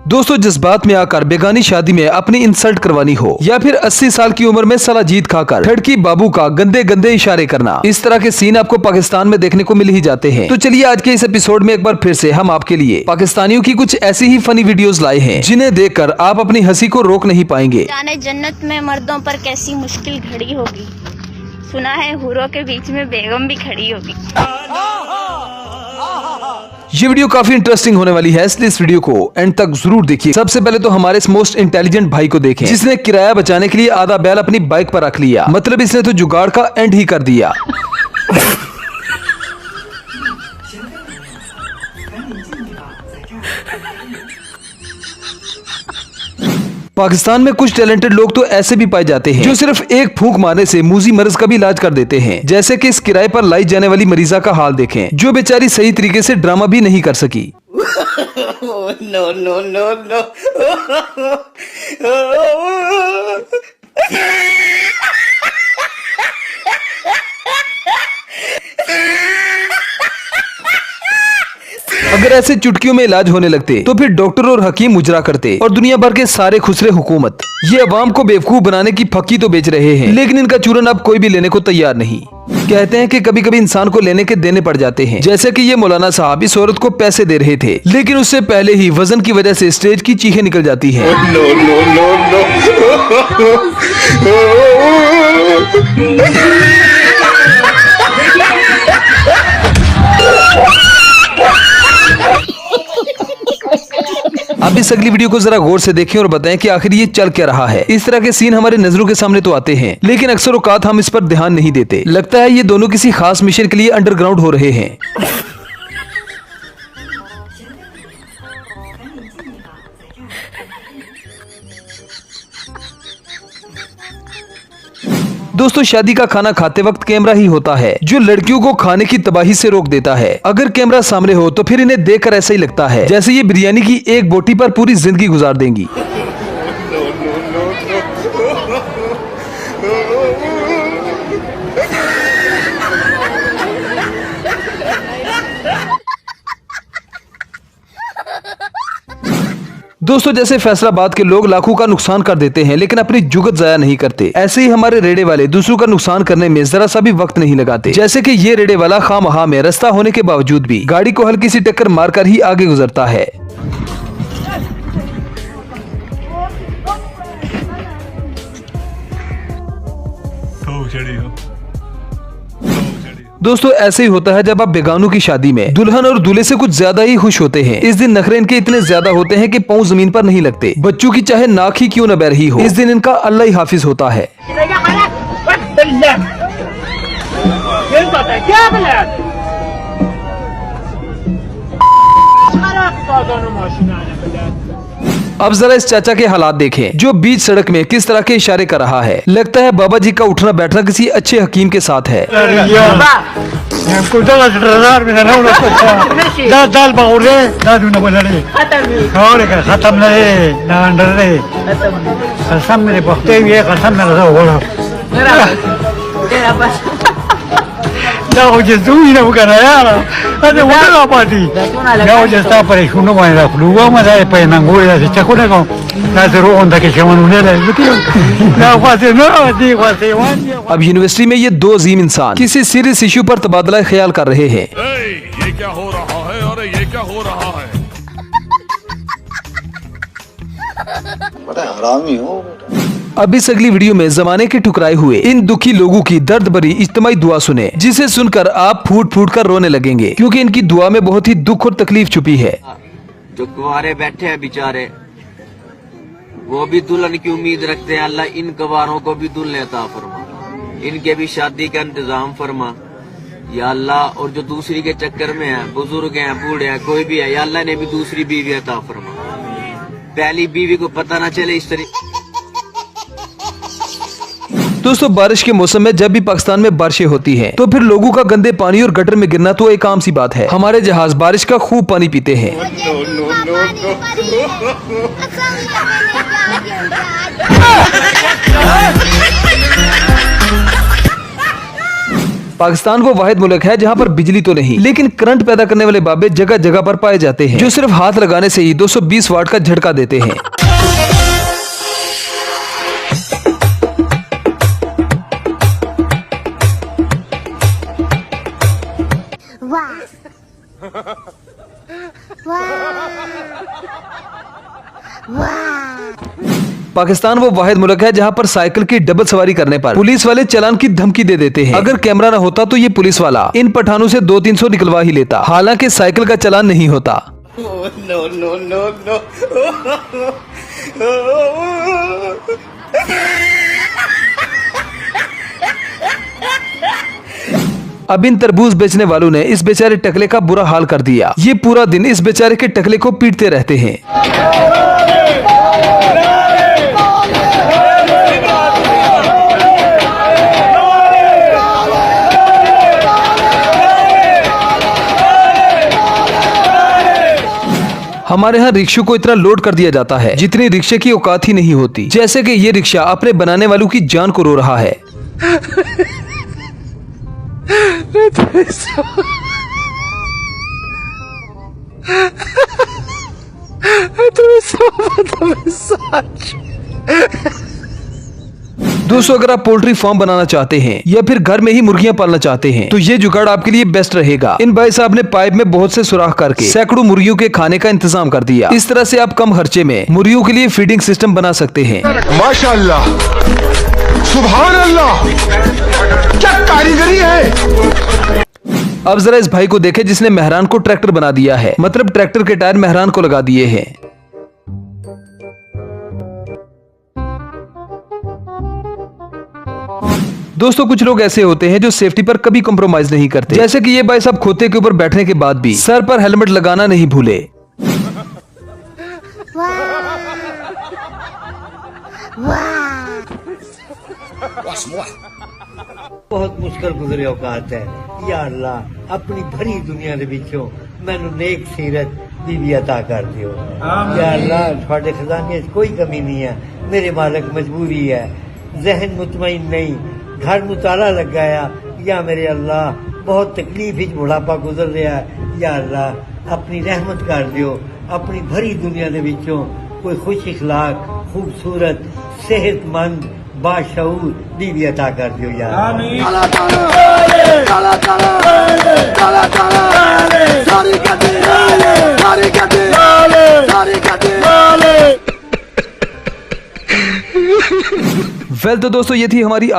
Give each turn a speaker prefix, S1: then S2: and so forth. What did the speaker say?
S1: दोस्तों, जज्बात में आकर बेगानी शादी में अपनी इंसल्ट करवानी हो या फिर 80 साल की उम्र में सला जीत खाकर ठड़की बाबू का गंदे गंदे इशारे करना, इस तरह के सीन आपको पाकिस्तान में देखने को मिल ही जाते हैं। तो चलिए आज के इस एपिसोड में एक बार फिर से हम आपके लिए पाकिस्तानियों की कुछ ऐसी ही फनी वीडियोस लाए हैं जिन्हें देखकर आप अपनी हंसी को रोक नहीं पाएंगे।
S2: जाने जन्नत में मर्दों पर कैसी मुश्किल घड़ी होगी, सुना है हूरों के बीच में बेगम भी खड़ी होगी।
S1: ये वीडियो काफी इंटरेस्टिंग होने वाली है, इसलिए इस वीडियो को एंड तक जरूर देखिए। सबसे पहले तो हमारे इस मोस्ट इंटेलिजेंट भाई को देखें जिसने किराया बचाने के लिए आधा बैल अपनी बाइक पर रख लिया। मतलब इसने तो जुगाड़ का एंड ही कर दिया। पाकिस्तान में कुछ टैलेंटेड लोग तो ऐसे भी पाए जाते हैं जो सिर्फ एक फूंक मारने से मूजी मर्ज का भी इलाज कर देते हैं। जैसे कि इस किराए पर लाई जाने वाली मरीजा का हाल देखें, जो बेचारी सही तरीके से ड्रामा भी नहीं कर सकी।
S3: No, no, no, no.
S1: अगर ऐसे चुटकियों में इलाज होने लगते तो फिर डॉक्टर और हकीम मुजरा करते और दुनिया भर के सारे खुसरे हुकूमत। ये अवाम को बेवकूफ बनाने की फक्की तो बेच रहे हैं, लेकिन इनका चूरन अब कोई भी लेने को तैयार नहीं। कहते हैं कि कभी कभी इंसान को लेने के देने पड़ जाते हैं। जैसे कि ये मौलाना साहब इस औरत को पैसे दे रहे थे, लेकिन उससे पहले ही वजन की वजह से स्टेज की चीखें निकल जाती हैं।
S3: No, no, no, no.
S1: अब इस अगली वीडियो को जरा गौर से देखें और बताएं कि आखिर ये चल क्या रहा है। इस तरह के सीन हमारे नजरों के सामने तो आते हैं, लेकिन अक्सर औकात हम इस पर ध्यान नहीं देते। लगता है ये दोनों किसी खास मिशन के लिए अंडरग्राउंड हो रहे हैं। दोस्तों, शादी का खाना खाते वक्त कैमरा ही होता है जो लड़कियों को खाने की तबाही से रोक देता है। अगर कैमरा सामने हो तो फिर इन्हें देखकर ऐसा ही लगता है जैसे ये बिरयानी की एक बोटी पर पूरी जिंदगी गुजार देंगी। दोस्तों, जैसे फैसलाबाद के लोग लाखों का नुकसान कर देते हैं लेकिन अपनी जुगत जाया नहीं करते, ऐसे ही हमारे रेड़े वाले दूसरों का नुकसान करने में जरा सा भी वक्त नहीं लगाते। जैसे कि ये रेड़े वाला खामखा में रास्ता होने के बावजूद भी गाड़ी को हल्की सी टक्कर मारकर ही आगे गुजरता है। दोस्तों, ऐसे ही होता है जब आप बेगानों की शादी में दुल्हन और दूल्हे से कुछ ज्यादा ही खुश होते हैं। इस दिन नखरे इनके इतने ज्यादा होते हैं कि पाँव जमीन पर नहीं लगते। बच्चों की चाहे नाक ही क्यों न बह रही हो, इस दिन इनका अल्लाह ही हाफिज होता है। अब जरा इस चाचा के हालात देखें जो बीच सड़क में किस तरह के इशारे कर रहा है। लगता है बाबा जी का उठना बैठना किसी अच्छे हकीम के साथ है। अब यूनिवर्सिटी में ये दो अजीम इंसान किसी सीरियस इश्यू पर तबादला ख्याल कर रहे हैं।
S4: ये क्या हो रहा है और ये क्या हो रहा है?
S5: बड़ा हरामी हो।
S1: अब इस अगली वीडियो में जमाने के ठुकराए हुए इन दुखी लोगों की दर्द भरी इज्तिमाई दुआ सुने, जिसे सुनकर आप फूट फूट कर रोने लगेंगे, क्योंकि इनकी दुआ में बहुत ही दुख और तकलीफ छुपी है।
S6: जो कुंवारे बैठे हैं बेचारे, वो भी दुल्हन की उम्मीद रखते हैं। अल्लाह इन कुंवारों को भी दुल्हन अता फरमा, इनके भी शादी का इंतजाम फरमा या अल्लाह। और जो दूसरी के चक्कर में है, बुजुर्ग हैं, बूढ़े हैं, कोई भी है, या अल्लाह ने भी दूसरी बीवी अता फरमा। पहली बीवी को पता न चले इस तरह।
S1: दोस्तों, बारिश के मौसम में जब भी पाकिस्तान में बारिशें होती हैं, तो फिर लोगों का गंदे पानी और गटर में गिरना तो एक आम सी बात है। हमारे जहाज बारिश का खूब पानी पीते हैं। पाकिस्तान वो वाहिद मुल्क है जहाँ पर बिजली तो नहीं लेकिन करंट पैदा करने वाले बाबे जगह जगह पर पाए जाते हैं, जो सिर्फ हाथ लगाने से ही 220 वाट का झटका देते हैं। पाकिस्तान वो वाहिद मुल्क है जहाँ पर साइकिल की डबल सवारी करने पर पुलिस वाले चालान की धमकी दे देते हैं। अगर कैमरा न होता तो ये पुलिस वाला इन पठानों से 200-300 निकलवा ही लेता, हालांकि साइकिल का चालान नहीं होता।
S3: no, no, no, no.
S1: अब इन तरबूज बेचने वालों ने इस बेचारे टकले का बुरा हाल कर दिया। ये पूरा दिन इस बेचारे के टकले को पीटते रहते हैं। हमारे यहाँ रिक्शे को इतना लोड कर दिया जाता है जितनी रिक्शे की औकात ही नहीं होती। जैसे कि ये रिक्शा अपने बनाने वालों की जान को रो रहा है। दोस्तों, अगर आप पोल्ट्री फार्म बनाना चाहते हैं या फिर घर में ही मुर्गियां पालना चाहते हैं तो ये जुगाड़ आपके लिए बेस्ट रहेगा। इन भाई साहब ने पाइप में बहुत से सुराख करके सैकड़ों मुर्गियों के खाने का इंतजाम कर दिया। इस तरह से आप कम खर्चे में मुर्गियों के लिए फीडिंग सिस्टम बना सकते हैं।
S7: माशाअल्लाह, सुभान अल्लाह, क्या कारीगरी है।
S1: अब जरा इस भाई को देखें जिसने मेहरान को ट्रैक्टर बना दिया है, मतलब ट्रैक्टर के टायर मेहरान को लगा दिए हैं। दोस्तों, कुछ लोग ऐसे होते हैं जो सेफ्टी पर कभी कॉम्प्रोमाइज नहीं करते। जैसे कि ये भाई साहब खोते के ऊपर बैठने के बाद भी सर पर हेलमेट लगाना नहीं भूले।
S8: बहुत मुश्किल गुजरे औकात है या अल्लाह, अपनी भरी दुनिया दे विचों मैनू नेक सीरत बीवी अता कर दियो या अल्लाह। थोड़े खजाने कोई कमी नहीं है, मेरे मालिक मजबूरी है, जहन मुतमईन नहीं, घर में ताला लगाया या मेरे अल्लाह, बहुत तकलीफ ही बुढ़ापा गुजर रहा है या अल्लाह, अपनी रहमत कर दियो। अपनी भरी दुनिया दे विचों कोई खुश इखलाक, खूबसूरत, सेहतमंद, बाशऊर बीवी अता कर दियो यार।
S1: वेल तो दोस्तों, ये थी हमारी